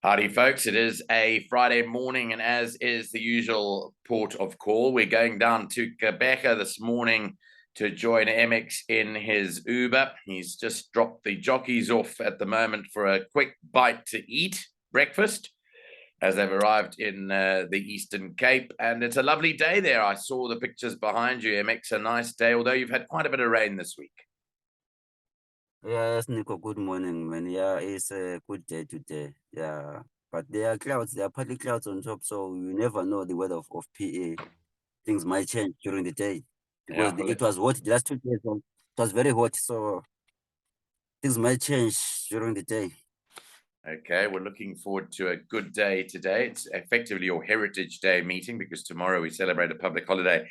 Howdy, folks. It is a Friday morning, and as is the usual port of call, we're going down to Gqeberha this morning to join MX in his Uber. He's just dropped the jockeys off at the moment for a quick bite to eat, breakfast, as they've arrived in the Eastern Cape. And it's a lovely day there. I saw the pictures behind you, MX, a nice day, although you've had quite a bit of rain this week. Yes, Nico, good morning, man. Yeah, it's a good day today. Yeah, but there are clouds, there are partly clouds on top, so you never know the weather of PA. Things might change during the day because Yeah, it was hot the last 2 days. So it was very hot, so things might change during the day. okay, we're looking forward to a good day today. It's effectively your Heritage Day meeting because tomorrow we celebrate a public holiday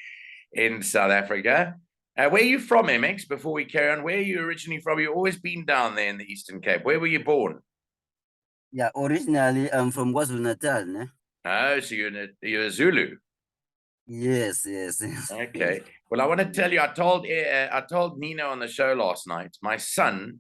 in South Africa. Where are you from, MX? Before we carry on, where are you originally from? You've always been down there in the Eastern Cape. Where were you born? Yeah, originally I'm from KwaZulu-Natal, ne? Oh, so you're a Zulu. Yes, yes, yes. Okay. Well, I want to tell you, I told Nino on the show last night. My son,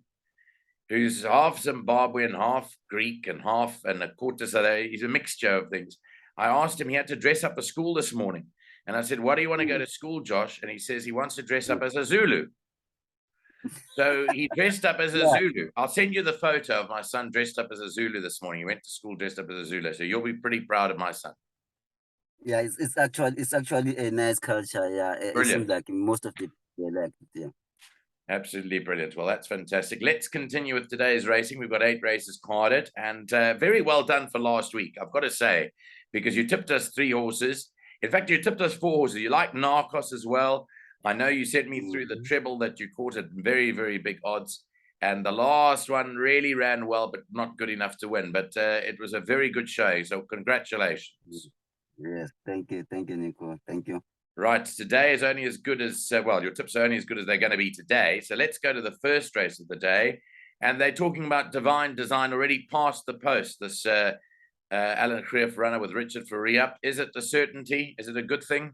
who's half Zimbabwean, half Greek, and a quarter South, he's a mixture of things. I asked him, he had to dress up for school this morning. And I said, "What do you want to go to school, Josh?" And he says he wants to dress up as a Zulu. So he dressed up as a Yeah, Zulu. I'll send you the photo of my son dressed up as a Zulu this morning. He went to school dressed up as a Zulu. So you'll be pretty proud of my son. yeah, it's actually a nice culture. Yeah, it seems Brilliant. like most of the people like it. Yeah. Absolutely brilliant. Well, that's fantastic. Let's continue with today's racing. We've got 8 races carded, and very well done for last week, I've got to say, because you tipped us 3 horses. In fact, you tipped us 4 horses. You like Narcos as well. I know you sent me through the treble that you caught at very, very big odds. And the last one really ran well, but not good enough to win. But it was a very good show. So congratulations. Yes, thank you, Nico. Thank you. Right, today is only as good as, well, your tips are only as good as they're going to be today. So let's go to the first race of the day. And they're talking about Divine Design already past the post, this Alan Creef runner with Richard Fourie up. Is it a certainty? Is it a good thing?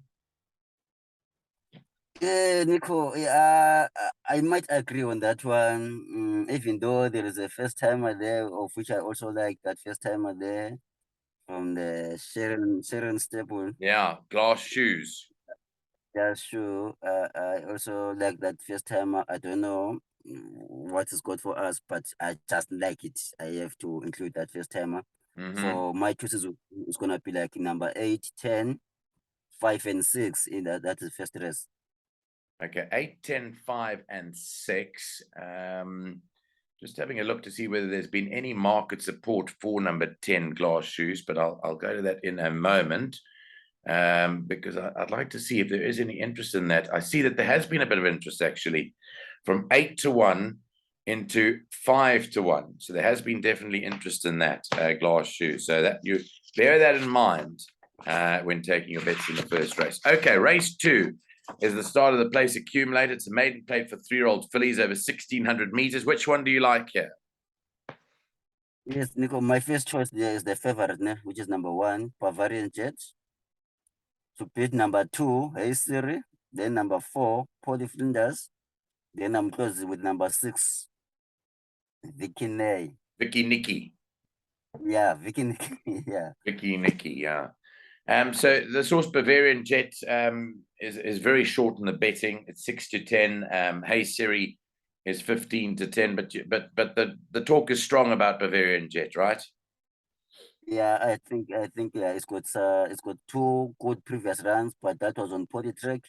Yeah, Nico, I might agree on that one. Even though there is a first timer there, of which I also like that first timer there from the Sharon Staple. Yeah, glass shoes. Yeah, sure. I also like that first timer. I don't know what is good for us, but I just like it. I have to include that first timer. So my choices is gonna be like number 8, 10, 5, and 6 in that is first race. Okay, 8, 10, 5, and 6. Just having a look to see whether there's been any market support for number 10 glass shoes, but I'll go to that in a moment. Because I'd like to see if there is any interest in that. I see that there has been a bit of interest actually from 8 to 1 into 5 to 1. So there has been definitely interest in that glass shoe. So that you bear that in mind when taking your bets in the first race. Okay, race 2 is the start of the place accumulator. It's a maiden plate for 3-year-old fillies over 1,600 meters. Which one do you like here? Yes, Nico, my first choice there is the favorite, which is number 1, Bavarian Jet. To beat number 2, Hey Siri. Then number 4, Polly Flinders. Then I'm close with number 6, Vicky Nay. Vicky Nicky. Yeah, Vicky Nicky. Yeah. Vicky Nicky, yeah. So the source Bavarian Jet is very short in the betting. It's 6 to 10. Hey Siri is 15 to 10. But the talk is strong about Bavarian Jet, right? Yeah, I think yeah, it's got 2 good previous runs, but that was on Poly track.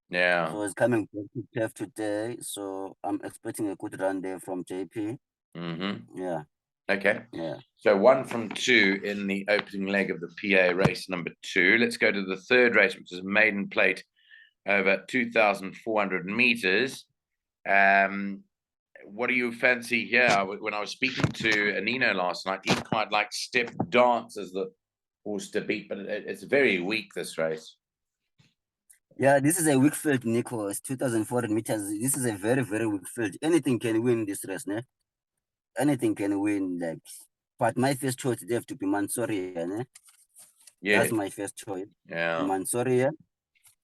Yeah. So it's coming back to turf today. So I'm expecting a good run there from JP. Yeah. Okay. Yeah. So 1 from 2 in the opening leg of the PA race number 2. Let's go to the third race, which is Maiden Plate over 2,400 meters. What do you fancy here? When I was speaking to Nino last night, he quite liked Step Dance as the horse to beat, but it's very weak, this race. Yeah, this is a weak field, Nico. It's 2,400 meters. This is a very, very weak field. Anything can win this race, ne? Anything can win, like. But my first choice they have to be Mansoria, ne? Yeah. That's my first choice. Yeah. Mansoria.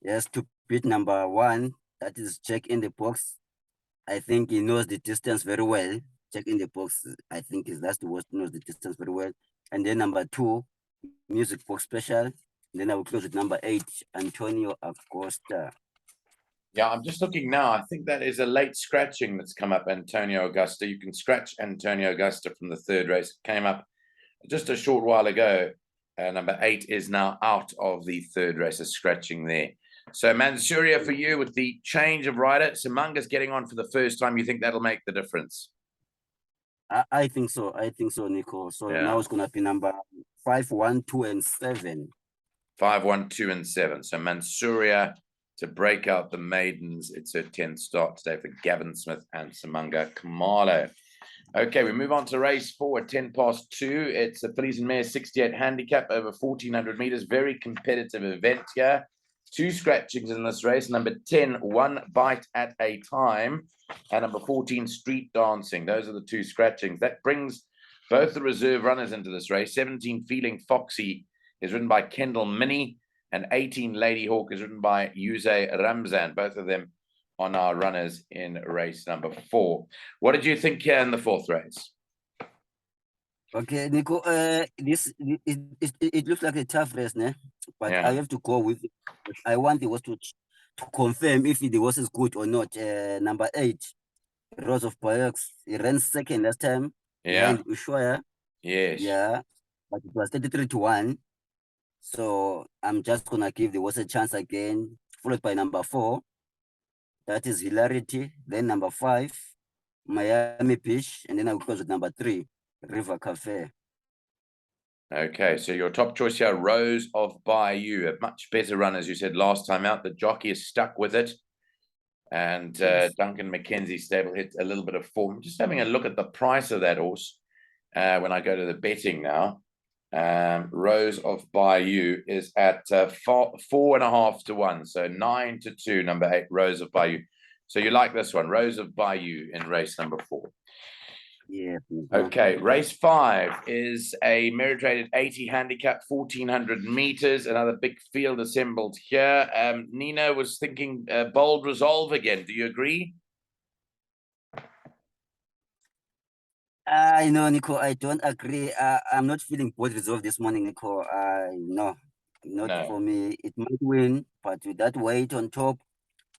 Yes, to beat number 1. That is Jack in the Box. I think he knows the distance very well. Jack in the Box, I think that's the worst, knows the distance very well. And then number 2, Music Box Special. And then I will close with number 8, Antonio Acosta. Yeah, I'm just looking now. I think that is a late scratching that's come up, Antonio Augusta. You can scratch Antonio Augusta from the third race. It came up just a short while ago. Number 8 is now out of the third race, a scratching there. So Mansuria for you with the change of rider. Simanga's getting on for the first time. You think that'll make the difference? I think so. I think so, Nico. So now it's going to be number 5, 1, 2, and 7. 5, 1, 2, and 7. So Mansuria to break out the maidens. It's her 10th start today for Gavin Smith and Simanga Kamalo. Okay, we move on to race 4 at 2. It's a fillies and mares 68 handicap over 1,400 meters. Very competitive event here. 2 scratchings in this race. Number 10, One Bite at a Time, and number 14, Street Dancing. Those are the 2 scratchings. That brings both the reserve runners into this race. 17, Feeling Foxy, is ridden by Kendall Minnie, and 18, Lady Hawk, is ridden by Yuze Ramzan. Both of them on our runners in race number 4. What did you think here in the 4th race? Okay, Nico, it looks like a tough race, né? But I have to go with it. I want the horse to confirm if the horse is good or not. Number 8, Rose of Payox, he ran second last time behind Ushuaia. Yes. Yeah, but it was 33-1. So I'm just gonna give the horse a chance again, followed by number 4. That is Hilarity. Then number 5, Miami Beach, and then I will close with number 3, River Cafe. Okay, so your top choice here, Rose of Bayou, a much better run, as you said last time out. The jockey is stuck with it. And Duncan McKenzie stable hit a little bit of form. Just having a look at the price of that horse when I go to the betting now. Rose of Bayou is at 4.5 to 1. So 9 to 2, number 8, Rose of Bayou. So you like this one, Rose of Bayou in race number 4. Yeah. Okay, race 5 is a merit-rated 80 handicap, 1,400 meters. Another big field assembled here. Nino was thinking Bold Resolve again. Do you agree? I know, Nico. I don't agree. I'm not feeling Bold Resolve this morning, Nico. No, not for me. It might win, but with that weight on top,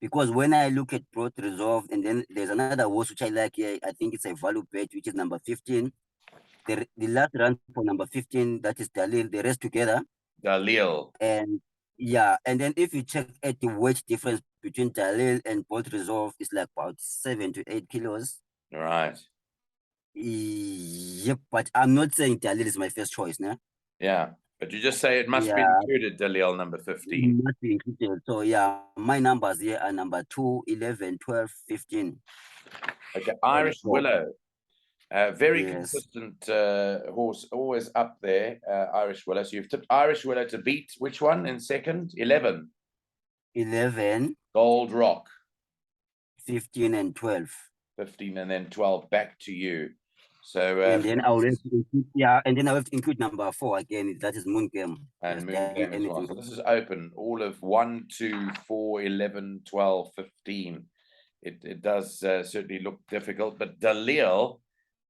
because when I look at Bold Resolve, and then there's another horse which I like here, I think it's a value bet, which is number 15. The last run for number 15, that is Dalil, the rest together. Dalil. And yeah, and then if you check at the weight difference between Dalil and Bold Resolve, it's like about 7 to 8 kilos. Right. Yep, but I'm not saying Dalil is my first choice, no? Yeah, but you just say it must be included, Dalil, number 15. It must be included. So yeah, my numbers here are number 2, 11, 12, 15. Okay, Irish Willow. Very consistent horse, always up there, Irish Willow. So you've tipped Irish Willow to beat which one in second? 11. 11. Gold Rock. 15 and 12. 15 and then 12 back to you. So and then I'll have to include, and then I have to include number 4 again. That is Moon Game. And Moon Game as well. So this is open. All of 1, 2, 4, 11, 12, 15. It does certainly look difficult, but Dalil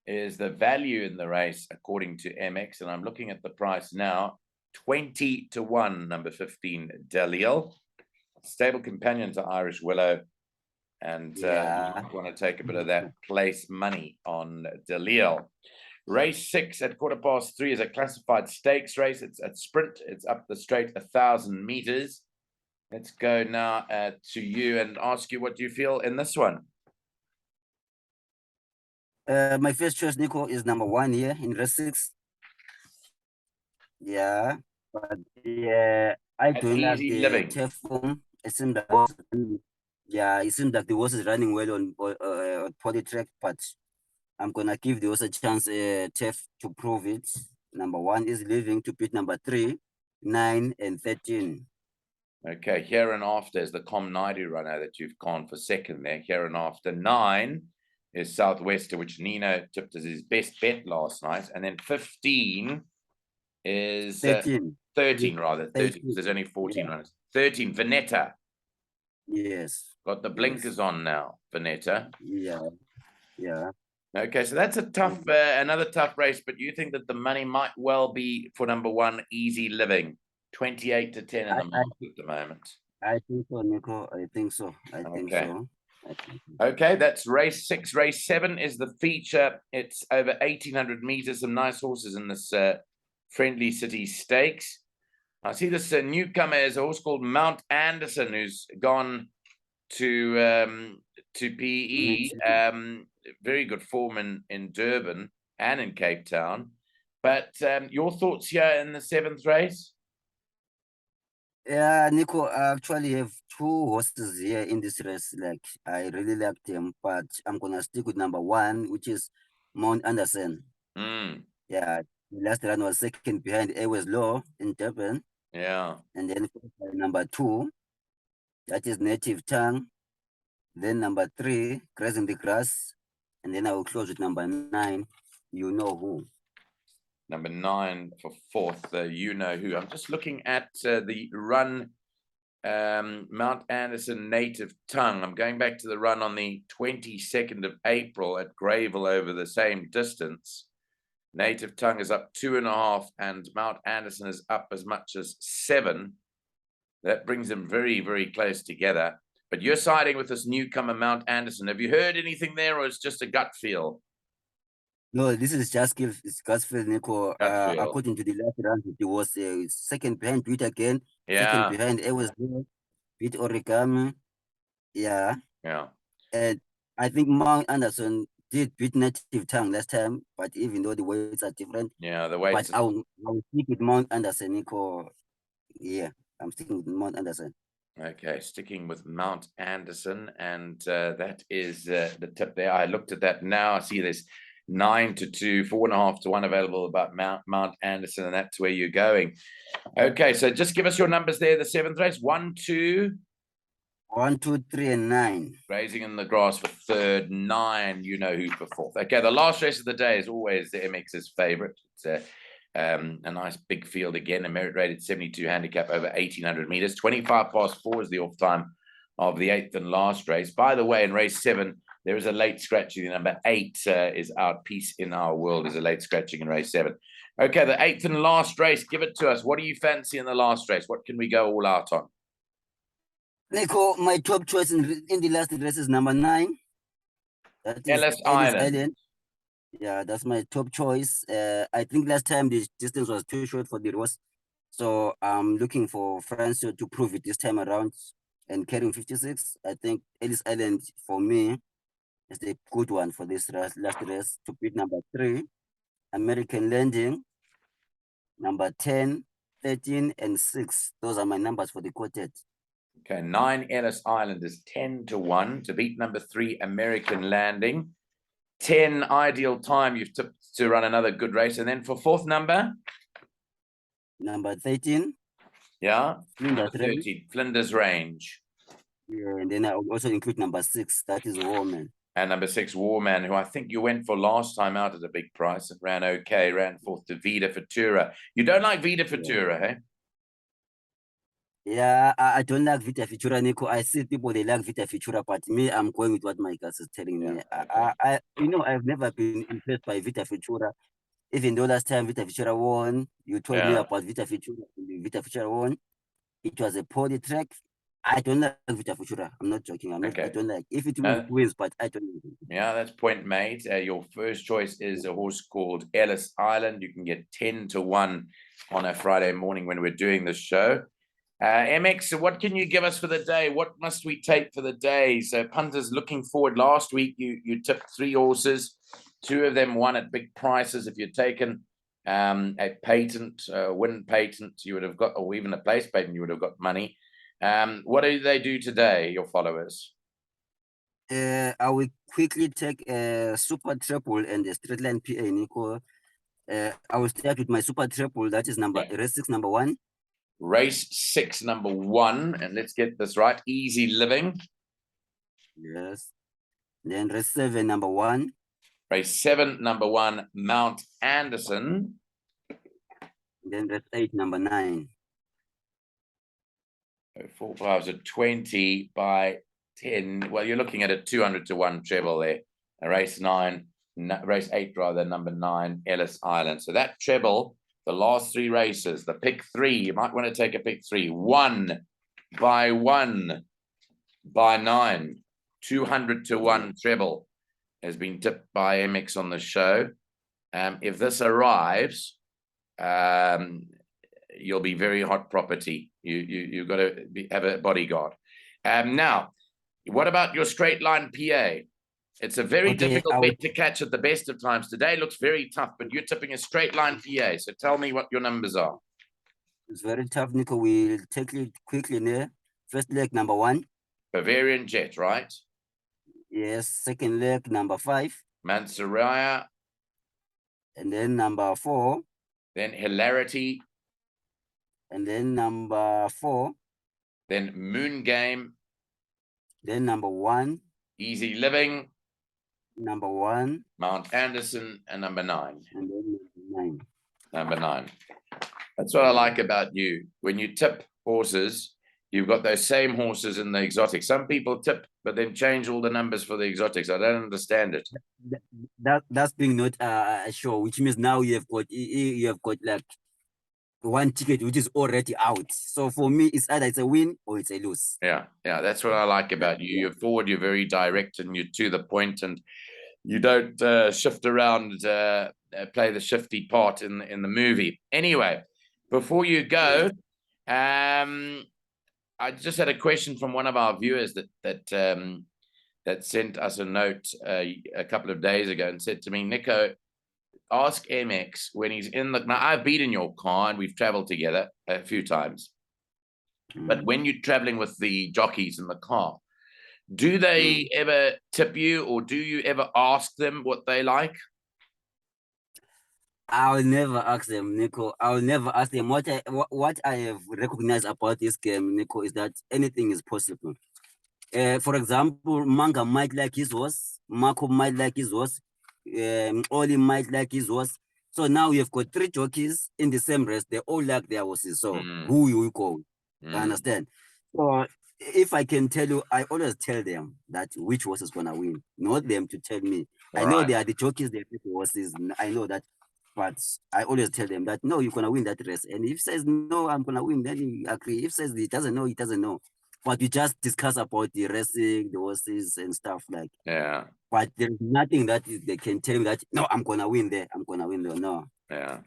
is the value in the race according to MX, and I'm looking at the price now. 20 to 1, number 15, Dalil. Stable companion to Irish Willow. And you want to take a bit of that place money on Dalil. Race 6 at 3:15 is a classified stakes race. It's at sprint. It's up the straight 1,000 meters. Let's go now to you and ask you what you feel in this one. My first choice, Nico, is number 1 here in race 6. Yeah, but I don't like the turf form. It seems that it seems like the horse is running well on poly track, but I'm gonna give the horse a chance, turf, to prove it. Number 1 is leaving to beat number 3, 9, and 13. Okay, here and after is the Com Naidu runner that you've gone for second there. Here and after 9 is Southwester, which Nino tipped as his best bet last night, and then 15 is 13 rather. 13 because there's only 14 runners. 13 Veneta. Yes. Got the blinkers on now, Veneta. Yeah. Okay, so that's a tough, another tough race, but you think that the money might well be for number one, Easy Living, 28 to 10 in the market at the moment. I think so, Nico. I think so. I think Okay. so. Okay, that's race 6. Race 7 is the feature. It's over 1,800 meters. Some nice horses in this Friendly City Stakes. I see this newcomer is a horse called Mount Anderson, who's gone to PE. Very good form in Durban and in Cape Town. But your thoughts here in the 7th race? Yeah, Nico, I actually have 2 horses here in this race. Like, I really like them, but I'm gonna stick with number 1, which is Mount Anderson. Yeah, the last run was second behind Airways Law in Durban. Yeah. And then number 2, that is Native Tongue. Then number 3, Grazing the Grass. And then I will close with number 9, You Know Who. Number 9 for 4th, You Know Who. I'm just looking at the run, Mount Anderson Native Tongue. I'm going back to the run on the 22nd of April at Greyville over the same distance. Native Tongue is up 2.5 and Mount Anderson is up as much as 7. That brings them very, very close together. But you're siding with this newcomer, Mount Anderson. Have you heard anything there, or it's just a gut feel? No, this is just gut feel, Nico. According to the last round, it was second behind Beat Again, second behind Airways Law, beat Origami. Yeah. And I think Mount Anderson did beat Native Tongue last time, but even though the weights are different. Yeah, the weights. But I'll stick with Mount Anderson, Nico. Yeah, I'm sticking with Mount Anderson. Okay, sticking with Mount Anderson, and that is the tip there. I looked at that now. I see there's 9 to 2, 4.5 to 1 available about Mount Anderson, and that's where you're going. Okay, so just give us your numbers there. The 7th race, 1, 2. 1, 2, 3, and 9. Grazing in the Grass for 3rd, 9, You Know Who for 4th. Okay, the last race of the day is always the MX's favorite. It's a nice big field again, a merit rated 72 handicap over 1,800 meters. 25 past 4 is the off time of the 8th and last race. By the way, in race 7, there is a late scratching. Number 8 is out. Peace in Our World is a late scratching in race 7. Okay, the 8th and last race, give it to us. What do you fancy in the last race? What can we go all out on? Nico, my top choice in the last race is number 9. That is Ellis Island. Yeah, that's my top choice. I think last time the distance was too short for the Ross. So I'm looking for Francio to prove it this time around and carrying 56. I think Ellis Island for me is the good one for this last race to beat number 3, American Landing, number 10, 13, and 6. Those are my numbers for the quartet. Okay, 9 Ellis Island is 10 to 1 to beat number 3 American Landing. 10 Ideal Time, you've tipped to run another good race. And then for 4th number? Number 13. Yeah, number 13, Flinders Range. Yeah, and then I will also include number 6, that is Warman. And number 6, Warman, who I think you went for last time out at a big price. It ran okay, ran 4th to Vida Futura. You don't like Vida Futura, hey? Yeah, I don't like Vita Futura, Nico. I see people, they like Vita Futura, but me, I'm going with what my guys is telling me. Okay. I've never been impressed by Vita Futura. Even though last time Vita Futura won, you told me about Vita Futura. Vita Futura won. It was a poorly track. I don't like Vita Futura. I'm not joking. I don't like. If it wins, but I don't like it. Yeah, that's point made. Your first choice is a horse called Ellis Island. You can get 10 to 1 on a Friday morning when we're doing this show. MX, what can you give us for the day? What must we take for the day? So punters looking forward. Last week, you tipped 3 horses. 2 of them won at big prices. If you'd taken a patent, win patent, you would have got, or even a place patent, you would have got money. What do they do today, your followers? I will quickly take a super triple and a straight line PA, Nico. I will start with my super triple. That is race 6, number 1. Race 6, number 1, and let's get this right. Easy Living. Yes. Then race 7, number 1. Race 7, number 1, Mount Anderson. Then race 8, number 9. So 4 5s are 20 by 10. Well, you're looking at a 200 to 1 treble there. Race 9, race 8 rather, number 9, Ellis Island. So that treble, the last 3 races, the pick 3, you might want to take a pick 3. 1 by 1 by 9, 200 to 1 treble has been tipped by MX on the show. If this arrives, you'll be very hot property. You've got to have a bodyguard. Now, what about your straight line PA? It's a very difficult bet to catch at the best of times. Today looks very tough, but you're tipping a straight line PA. So tell me what your numbers are. It's very tough, Nico. We'll take it quickly there. First leg, number 1. Bavarian Jet, right? Yes. Second leg, number 5. Mansouriah. And then number 4. Then Hilarity. And then number 4. Then Moon Game. Then number 1. Easy Living. Number 1. Mount Anderson. And number 9. And then number 9. Number 9. That's what I like about you. When you tip horses, you've got those same horses in the exotics. Some people tip, but then change all the numbers for the exotics. I don't understand it. That's being not sure, which means now you have got like 1 ticket which is already out. So for me, it's either it's a win or it's a lose. Yeah, that's what I like about you. You're forward, you're very direct, and you're to the point, and you don't shift around, play the shifty part in the movie. Anyway, before you go, I just had a question from one of our viewers that sent us a note a couple of days ago and said to me, Nico, ask MX when he's in the... Now, I've been in your car and we've traveled together a few times. But when you're traveling with the jockeys in the car, do they ever tip you, or do you ever ask them what they like? I'll never ask them, Nico. I'll never ask them. What I have recognized about this game, Nico, is that anything is possible. For example, Manga might like his horse, Marco might like his horse, Oli might like his horse. So now you've got 3 jockeys in the same race. They all like their horses. So who you call? You understand? So if I can tell you, I always tell them that which horse is gonna win, not them to tell me. I know they are the jockeys, they are the horses. I know that, but I always tell them that no, you're gonna win that race. And if he says no, I'm gonna win, then he agree. If he says he doesn't know, he doesn't know. But we just discuss about the racing, the horses and stuff like. Yeah. But there's nothing that they can tell me that no, I'm gonna win there. I'm gonna win there. No. Yeah.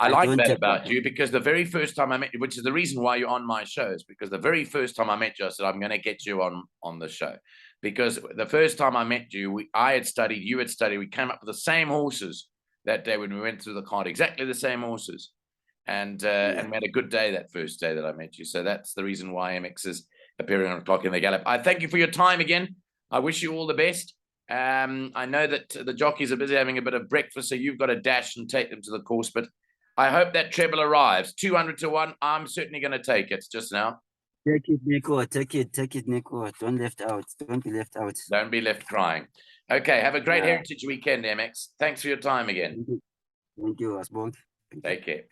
I like that about you, because the very first time I met you, which is the reason why you're on my shows, because the very first time I met you, I said, I'm going to get you on the show. Because the first time I met you, I had studied, you had studied, we came up with the same horses that day when we went through the card, exactly the same horses. And we had a good day that first day that I met you. So that's the reason why MX is appearing on o'clock in the Gallop. I thank you for your time again. I wish you all the best. I know that the jockeys are busy having a bit of breakfast, so you've got to dash and take them to the course, but I hope that treble arrives. 200 to 1. I'm certainly going to take it just now. Take it, Nico. Take it, Nico. Don't left out. Don't be left out. Don't be left crying. Okay, have a great Heritage weekend, MX. Thanks for your time again. Thank you, Asbon. Take care.